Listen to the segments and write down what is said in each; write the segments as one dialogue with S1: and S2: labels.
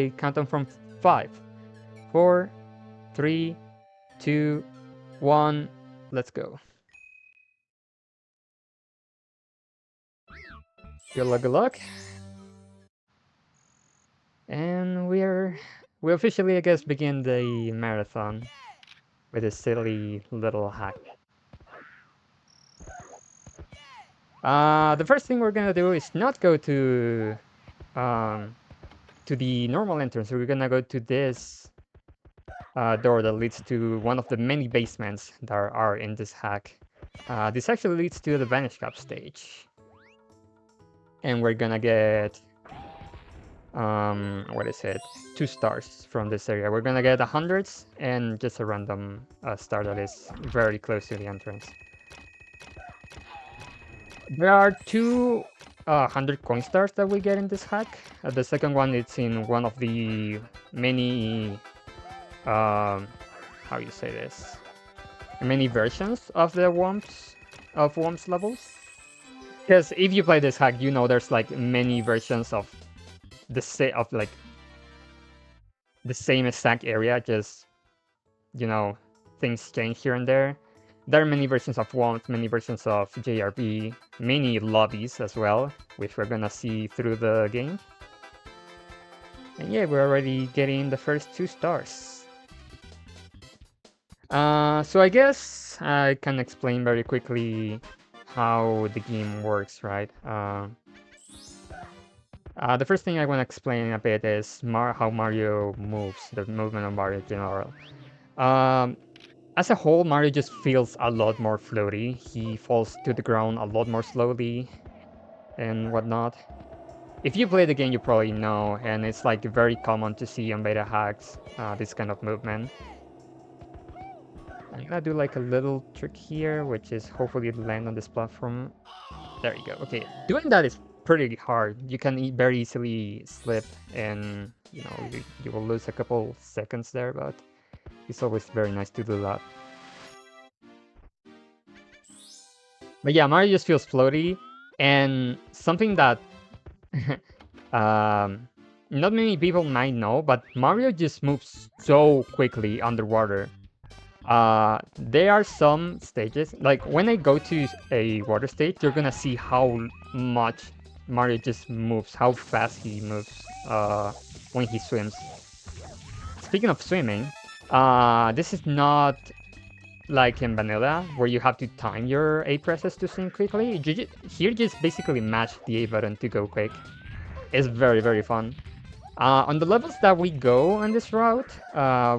S1: Okay, count them from 5, 4, 3, 2, 1. Let's go. Good luck, good luck. And we officially, I guess, begin the marathon with a silly little hack. The first thing we're gonna do is not go to the normal entrance. We're gonna go to this door that leads to one of the many basements that are in this hack. This actually leads to the Vanish Cap stage. And we're gonna get, what is it? 2 stars from this area. We're gonna get 100s and just a random star that is very close to the entrance. There are 2 100 coin stars that we get in this hack. The second one is in one of the many, how you say this? Many versions of the Worms levels. Because if you play this hack, you know there's like many versions of the same exact area, just, you know, things change here and there. There are many versions of Worms, many versions of JRB, many lobbies as well, which we're gonna see through the game. And yeah, we're already getting the first 2 stars. So I guess I can explain very quickly how the game works, right? The first thing I want to explain a bit is how Mario moves, the movement of Mario in general. As a whole, Mario just feels a lot more floaty. He falls to the ground a lot more slowly and whatnot. If you play the game, you probably know, and it's like very common to see on beta hacks, this kind of movement. I'm gonna do like a little trick here, which is hopefully land on this platform. There you go. Okay, doing that is pretty hard. You can very easily slip, and you know you will lose a couple seconds there, but it's always very nice to do that. But yeah, Mario just feels floaty, and something that not many people might know, but Mario just moves so quickly underwater. There are some stages, like when I go to a water stage, you're gonna see how much Mario just moves, how fast he moves when he swims. Speaking of swimming, this is not like in vanilla, where you have to time your A presses to swim quickly. Here, just basically match the A button to go quick. It's very, very fun. On the levels that we go on this route,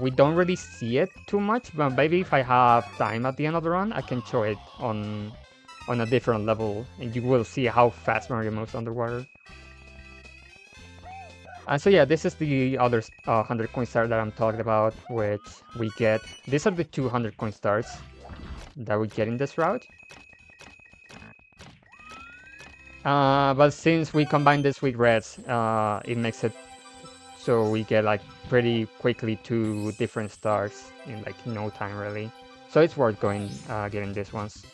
S1: we don't really see it too much, but maybe if I have time at the end of the run, I can show it on a different level, and you will see how fast Mario moves underwater. So yeah, this is the other 100 coin star that I'm talking about, which we get. These are the 200 coin stars that we get in this route. But since we combine this with reds, it makes it so we get like pretty quickly 2 different stars in like no time really. So it's worth getting these ones.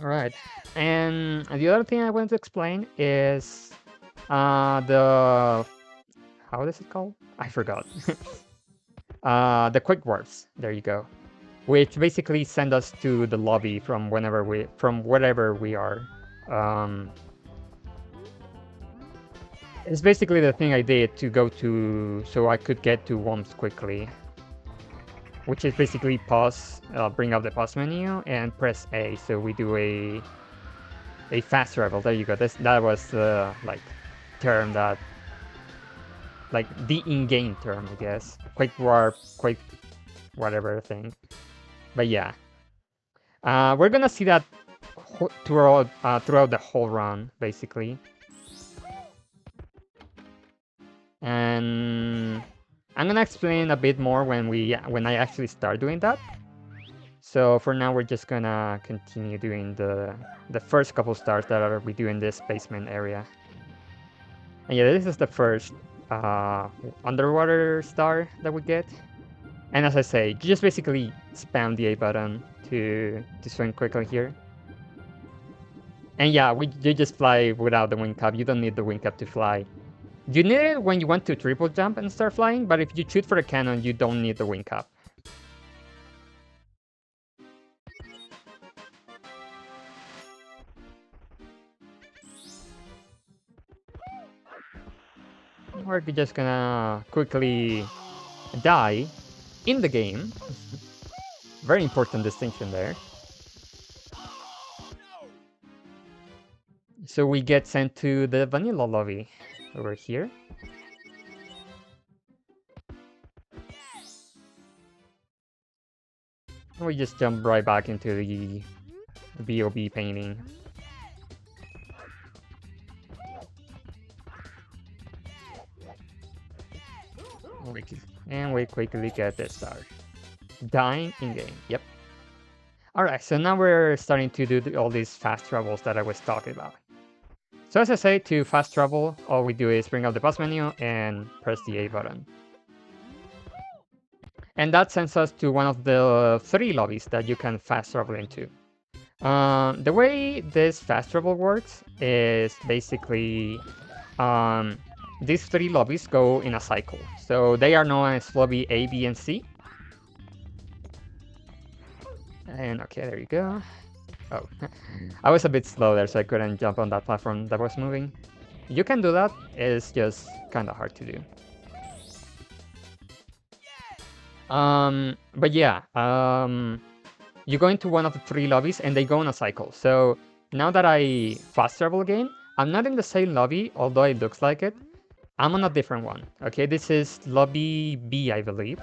S1: Alright, and the other thing I want to explain is how is it called? I forgot. The quick warps, there you go. Which basically send us to the lobby from wherever we are. It's basically the thing I did to go to, so I could get to Worms quickly. Which is basically pause, bring up the pause menu and press A, so we do a fast travel. There you go. That was the term that, like the in-game term, I guess. Quick warp, quick whatever thing. But yeah, we're gonna see that throughout the whole run, basically. And I'm gonna explain a bit more when I actually start doing that. So for now, we're just gonna continue doing the first couple stars that we do in this basement area. And yeah, this is the first underwater star that we get. And as I say, you just basically spam the A button to swim quickly here. And yeah, you just fly without the wing cap. You don't need the wing cap to fly. You need it when you want to triple jump and start flying, but if you shoot for a cannon, you don't need the wing cap. We're just gonna quickly die in the game. Very important distinction there. So we get sent to the vanilla lobby over here. And we just jump right back into the BOB painting. And we quickly get this star. Dying in game, yep. Alright, so now we're starting to do all these fast travels that I was talking about. So as I say, to fast travel, all we do is bring up the pause menu and press the A button. And that sends us to one of the 3 lobbies that you can fast travel into. The way this fast travel works is basically these 3 lobbies go in a cycle. So they are known as lobby A, B, and C. And okay, there you go. Oh, I was a bit slow there, so I couldn't jump on that platform that was moving. You can do that, it's just kind of hard to do. But yeah, you go into one of the 3 lobbies and they go in a cycle. So now that I fast travel again, I'm not in the same lobby, although it looks like it. I'm on a different one. Okay, this is lobby B, I believe.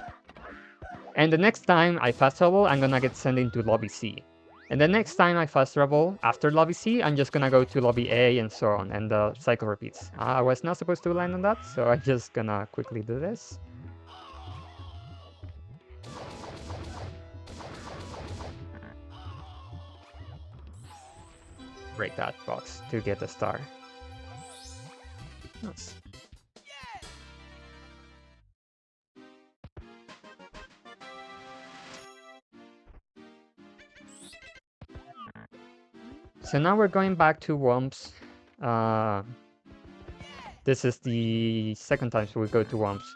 S1: And the next time I fast travel, I'm gonna get sent into lobby C. And the next time I fast travel after lobby C, I'm just gonna go to lobby A and so on, and the cycle repeats. I was not supposed to land on that, so I'm just gonna quickly do this. Break that box to get the star. Nice. So now we're going back to Wumps. This is the second time we go to Wumps.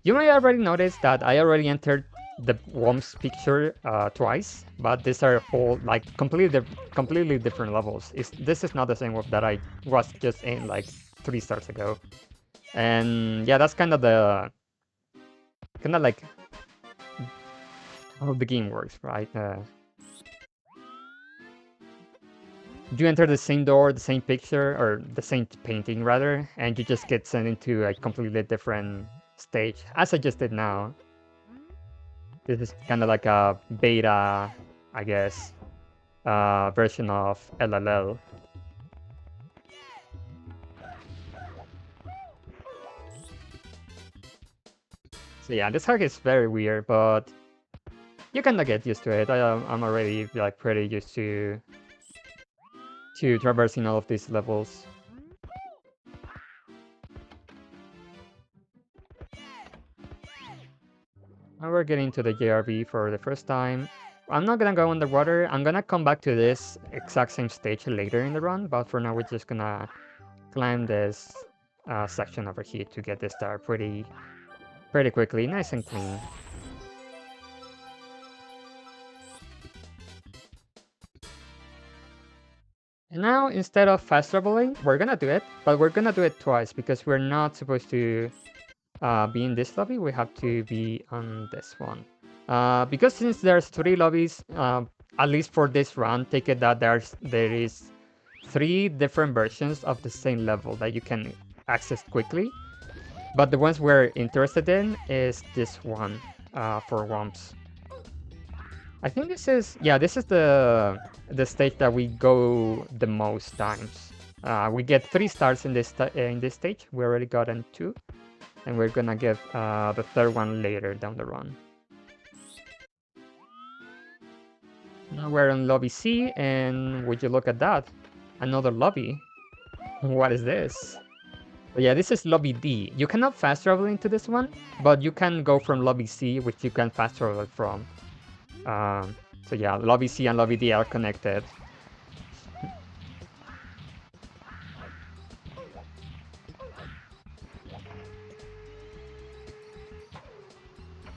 S1: You may already notice that I already entered the Wumps picture twice, but these are all like completely different levels. This is not the same Wump that I was just in like 3 stars ago. And yeah, that's kind of like how the game works, right? You enter the same door, the same picture, or the same painting rather, and you just get sent into a completely different stage, as I just did now. This is kind of like a beta, I guess, version of LLL. So yeah, this hack is very weird, but you kind of get used to it. I'm already like pretty used to traversing all of these levels. Now we're getting to the JRB for the first time. I'm not gonna go underwater. I'm gonna come back to this exact same stage later in the run, but for now we're just gonna climb this section over here to get this star pretty quickly, nice and clean. And now, instead of fast traveling, we're gonna do it, but we're gonna do it twice because we're not supposed to be in this lobby. We have to be on this one. Because since there's 3 lobbies, at least for this run, take it that there is 3 different versions of the same level that you can access quickly. But the ones we're interested in is this one for Wumps. I think this is the stage that we go the most times. We get 3 stars in this stage. We already gotten 2, and we're gonna get the 3rd one later down the run. Now we're in lobby C, and would you look at that? Another lobby. What is this? But yeah, this is lobby D. You cannot fast travel into this one, but you can go from lobby C, which you can fast travel from. So yeah, lobby C and lobby D are connected.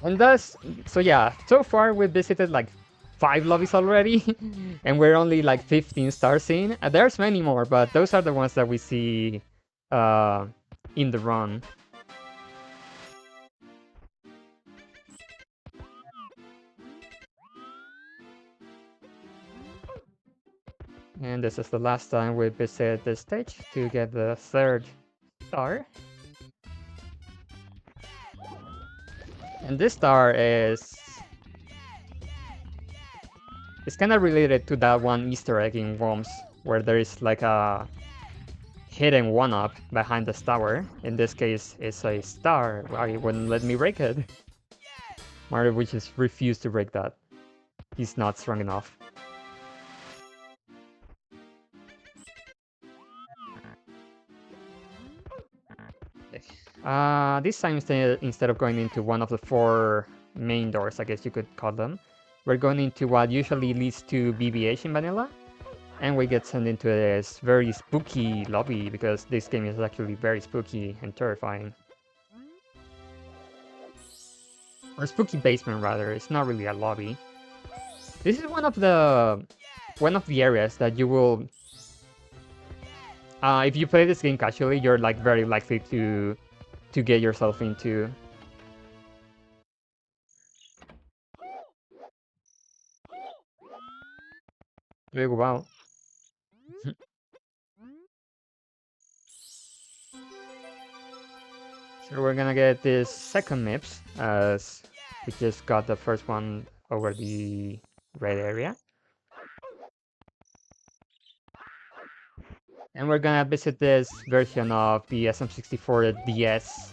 S1: And thus, so yeah, so far we've visited like 5 lobbies already, and we're only like 15 stars in. There's many more, but those are the ones that we see uh, in the run. And this is the last time we visit this stage to get the 3rd star. And this star is it's kind of related to that one Easter egg in Worms, where there is like a hidden one-up behind this tower. In this case, it's a star. Why it wouldn't let me break it? Mario would just refuse to break that. He's not strong enough. This time instead of going into one of the 4 main doors, I guess you could call them, we're going into what usually leads to BBH in vanilla. And we get sent into this very spooky lobby, because this game is actually very spooky and terrifying. Or spooky basement, rather. It's not really a lobby. This is one of the areas that you will... if you play this game casually, you're like very likely to get yourself into. Wow. So we're gonna get this second MIPS, as we just got the first one over the red area. And we're gonna visit this version of the SM64 DS.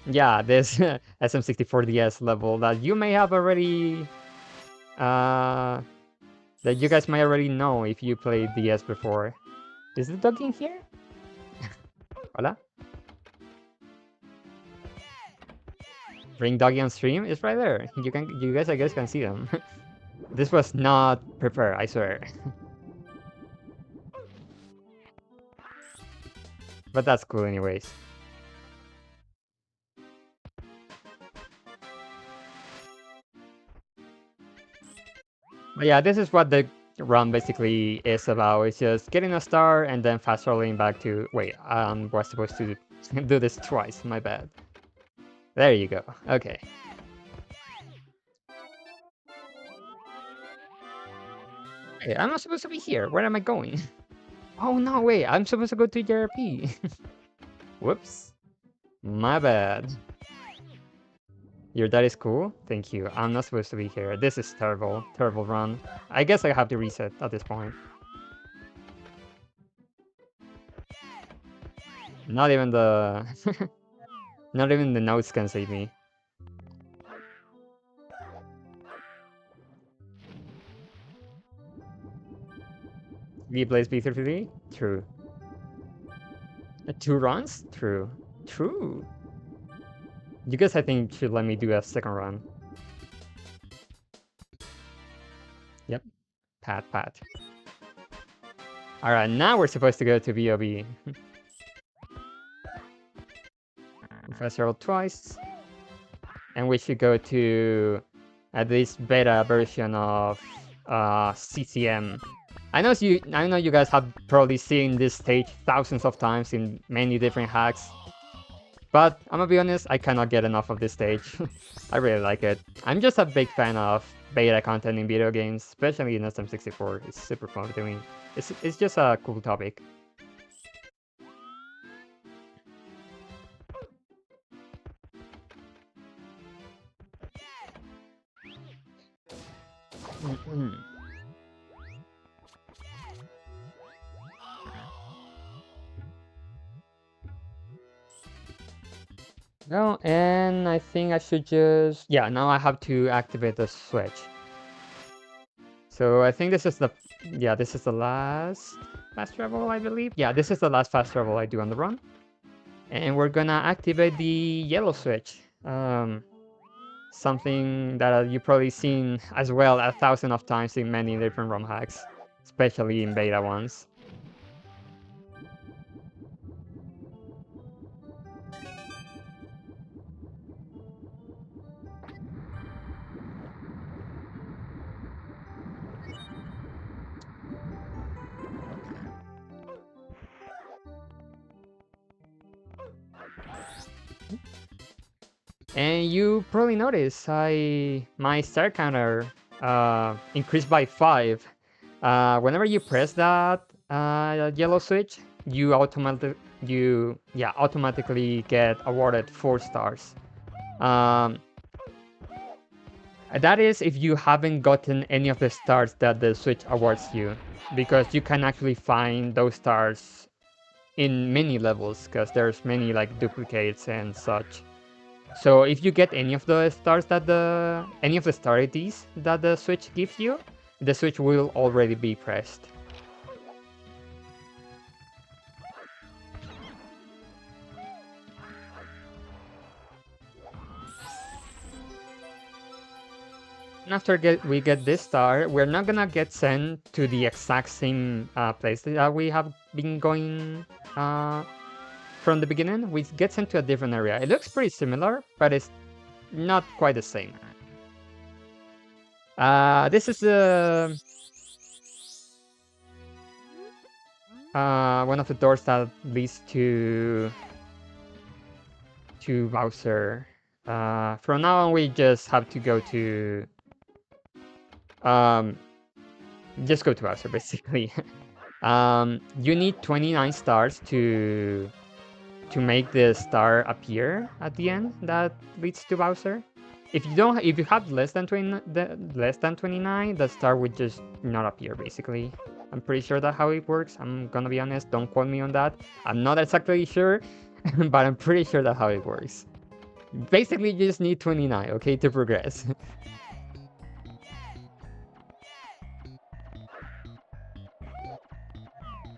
S1: Yeah, this SM64 DS level that you may have already, that you guys might already know if you played DS before. Is the dog in here? Hola? Bring doggy on stream? It's right there. You guys I guess can see them. This was not prepared, I swear. But that's cool anyways. But yeah, this is what the run basically is about. It's just getting a star and then fast rolling back to... Wait, I was supposed to do this twice, my bad. There you go, okay. Hey, I'm not supposed to be here, where am I going? Oh no, wait, I'm supposed to go to JRP. Whoops, my bad. Your dad is cool? Thank you, I'm not supposed to be here. This is terrible, terrible run. I guess I have to reset at this point. Not even the... Not even the notes can save me. V plays B33? True. 2 runs? True. True. You guys, I think, should let me do a second run. Yep. Pat. Alright, now we're supposed to go to VOB. Fast travel twice. And we should go to at least beta version of CCM. I know you guys have probably seen this stage thousands of times in many different hacks. But I'm gonna be honest, I cannot get enough of this stage. I really like it. I'm just a big fan of beta content in video games, especially in SM64. It's super fun to me. It's just a cool topic. No, and I think I should just... Yeah, now I have to activate the switch. So I think this is the... Yeah, this is the last fast travel, I believe. Yeah, this is the last fast travel I do on the run. And we're gonna activate the yellow switch. Something that you've probably seen as well 1,000 of times in many different ROM hacks, especially in beta ones. And you probably notice my star counter increased by 5. Whenever you press that yellow switch, you automatically get awarded 4 stars. Um, that is if you haven't gotten any of the stars that the switch awards you, because you can actually find those stars in many levels, because there's many like duplicates and such. So if you get any of the stars that any of the star IDs that the switch gives you, the switch will already be pressed. And after we get this star, we're not gonna get sent to the exact same place that we have been going from the beginning. We get sent to a different area. It looks pretty similar, but it's not quite the same. This is one of the doors that leads to Bowser. From now on, we just have to go to just go to Bowser, basically. You need 29 stars to make the star appear at the end that leads to Bowser. If you have less than 29, the star would just not appear, basically. I'm pretty sure that's how it works. I'm gonna be honest, don't quote me on that. I'm not exactly sure, but I'm pretty sure that's how it works. Basically, you just need 29, okay, to progress.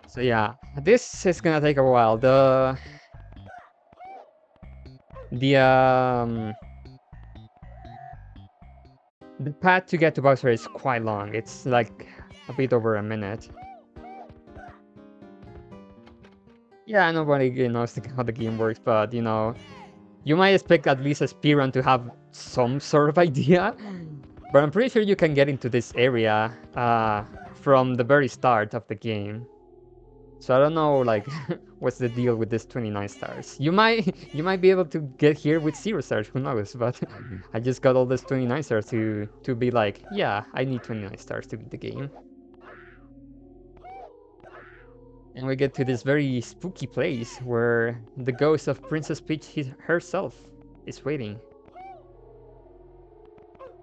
S1: So yeah, this is gonna take a while. The path to get to Bowser is quite long. It's like a bit over a minute. Yeah, nobody knows how the game works, but you might expect at least a speedrun to have some sort of idea. But I'm pretty sure you can get into this area from the very start of the game. So I don't know, like, what's the deal with this 29 stars? You might be able to get here with 0 stars, who knows? But I just got all this 29 stars to be like, yeah, I need 29 stars to beat the game. And we get to this very spooky place where the ghost of Princess Peach herself is waiting.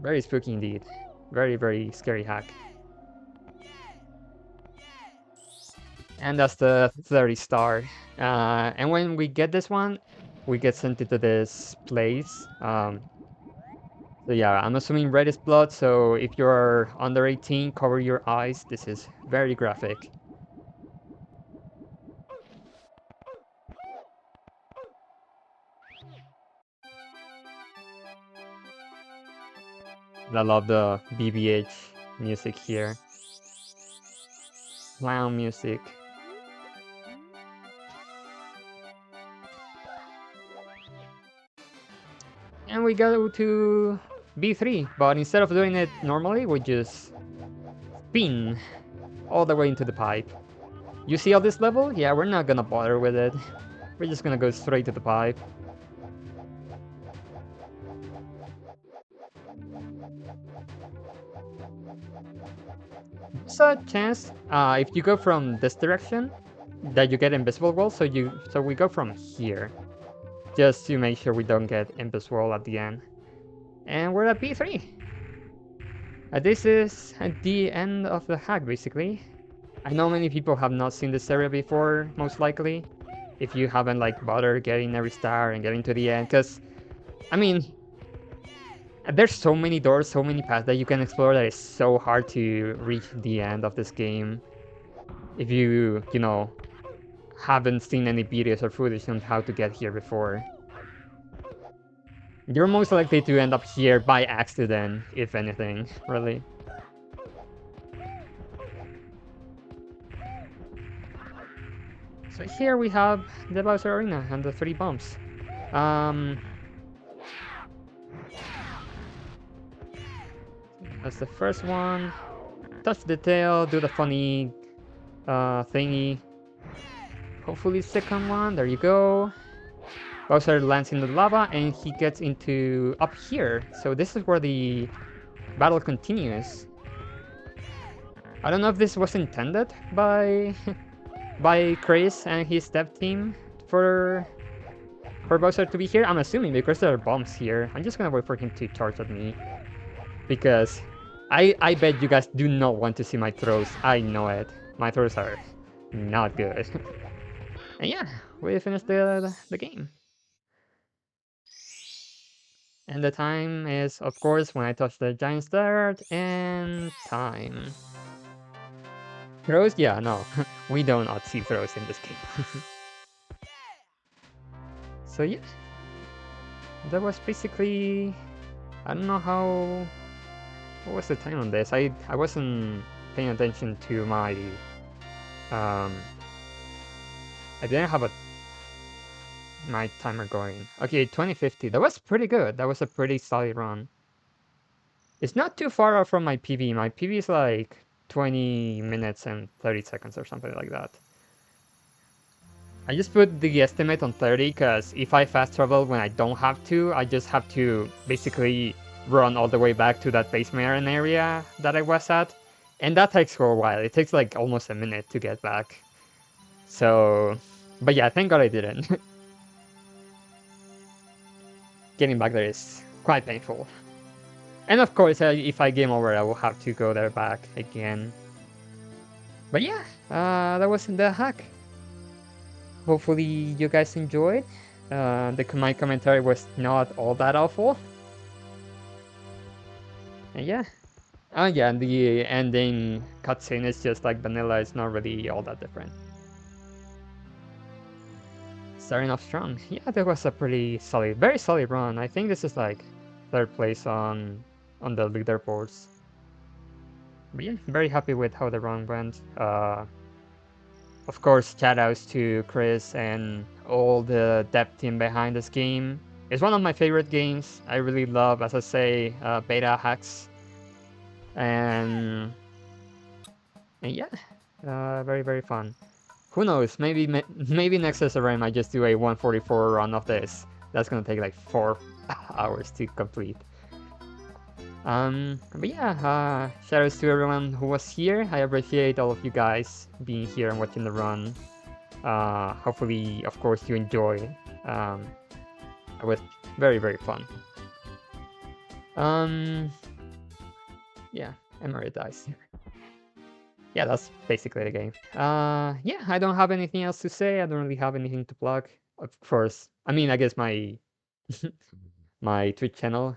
S1: Very spooky indeed. Very, very scary hack. And that's the 30 star. And when we get this one, we get sent into this place. So yeah, I'm assuming red is blood, so if you're under 18, cover your eyes. This is very graphic. I love the BBH music here. Clown music. And we go to B3, but instead of doing it normally, we just spin all the way into the pipe. You see all this level? Yeah, we're not gonna bother with it. We're just gonna go straight to the pipe. There's a chance, if you go from this direction, that you get invisible wall. So we go from here, just to make sure we don't get invisible wall at the end. And we're at B3. This is at the end of the hack, basically. I know many people have not seen this area before, most likely, if you haven't like bothered getting every star and getting to the end, because, I mean, there's so many doors, so many paths that you can explore that it's so hard to reach the end of this game if you haven't seen any videos or footage on how to get here before. You're most likely to end up here by accident, if anything, really. So here we have the Bowser Arena and the 3 bumps. That's the first one. Touch the tail, do the funny thingy. Hopefully second one, there you go. Bowser lands in the lava and he gets into up here. So this is where the battle continues. I don't know if this was intended by by Chris and his dev team for Bowser to be here. I'm assuming because there are bombs here. I'm just gonna wait for him to charge at me because I bet you guys do not want to see my throws. I know it. My throws are not good. And yeah, we finished the game. And the time is, of course, when I touch the giant start, and time. Throws? Yeah, no. We do not see throws in this game. So yeah. That was basically... I don't know how... What was the time on this? I wasn't paying attention to my... I didn't have my timer going. Okay, 2050. That was pretty good. That was a pretty solid run. It's not too far off from my PB. My PB is like 20 minutes and 30 seconds or something like that. I just put the estimate on 30 because if I fast travel when I don't have to, I just have to basically run all the way back to that basement area that I was at. And that takes for a while. It takes like almost a minute to get back. So, but yeah, thank God I didn't. Getting back there is quite painful. And of course, if I game over, I will have to go there back again. But yeah, that was the hack. Hopefully you guys enjoyed. My commentary was not all that awful. And yeah. Oh yeah, and the ending cutscene is just like vanilla. It's not really all that different. Starting off strong. Yeah, that was a pretty solid, very solid run. I think this is like 3rd place on the leaderboards. But yeah, very happy with how the run went. Of course, shoutouts to Chris and all the dev team behind this game. It's one of my favorite games. I really love, as I say, beta hacks. And yeah, very, very fun. Who knows, maybe next SSRM I just do a 144 run of this. That's gonna take like 4 hours to complete. But yeah, shoutouts to everyone who was here. I appreciate all of you guys being here and watching the run. Hopefully, of course, you enjoy. It was very, very fun. Yeah, Emery dies. Yeah, that's basically the game. Yeah, I don't have anything else to say. I don't really have anything to plug. Of course, I mean, I guess my my Twitch channel,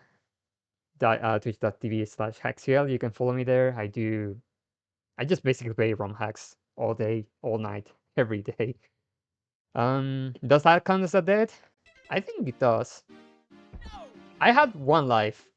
S1: twitch.tv/HaxQL. You can follow me there. I just basically play ROM hacks all day, all night, every day. Does that count as a dead? I think it does. I had 1 life